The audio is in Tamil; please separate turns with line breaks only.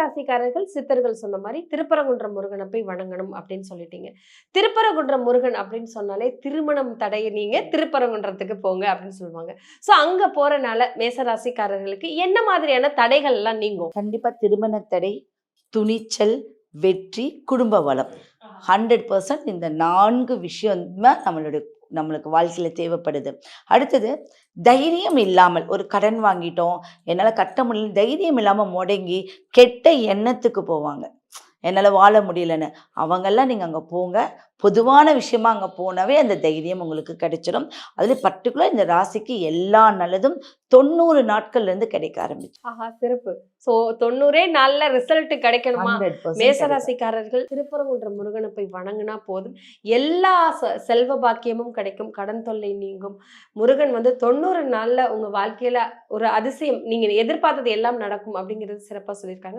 ராசிக்காரர்கள் சித்தர்கள் சொன்ன மாதிரி திருப்பரங்குன்ற முருகனை போய் வணங்கணும் அப்படின்னு சொல்லிட்டீங்க. திருப்பரங்குன்ற முருகன் அப்படின்னு சொன்னாலே திருமணம் தடை நீங்க திருப்பரங்குன்றத்துக்கு போங்க அப்படின்னு சொல்லுவாங்க. சோ அங்க போறனால மேச ராசிக்காரர்களுக்கு என்ன மாதிரியான தடைகள் எல்லாம் நீங்கும்?
கண்டிப்பா திருமண தடை, துணிச்சல், வெற்றி, குடும்ப வளம் 100% இந்த 4 விஷயம் தான் நம்மளுக்கு வாழ்க்கையில தேவைப்படுது. அடுத்தது தைரியம் இல்லாமல் ஒரு கடன் வாங்கிட்டோம், என்னால கட்ட முடியல, தைரியம் இல்லாம முடங்கி கெட்ட எண்ணத்துக்கு போவாங்க. என்னால வாழ முடியலன்னு. அவங்கெல்லாம் நீங்க அங்க போங்க. பொதுவான விஷயமா அங்க போனாவே அந்த தைரியம் உங்களுக்கு கிடைச்சிடும். அதுலயும் பர்ட்டிகுலர் இந்த ராசிக்கு எல்லா நல்லதும் 90 நாட்கள்ல இருந்து கிடைக்க ஆரம்பிச்சு.
ஆஹா, சிறப்பு. சோ 90 நாள்ல ரிசல்ட் கிடைக்கணுமா?
100% கிடைக்கும்.
மேசராசிக்காரர்கள் திருப்பரங்குன்ற முருகனை போய் வணங்கினா போதும், எல்லா செல்வ பாக்கியமும் கிடைக்கும், கடன் தொல்லை நீங்கும். முருகன் வந்து 90 நாள்ல உங்க வாழ்க்கையில ஒரு அதிசயம், நீங்க எதிர்பார்த்தது எல்லாம் நடக்கும் அப்படிங்கிறது சிறப்பா சொல்லியிருக்காங்க.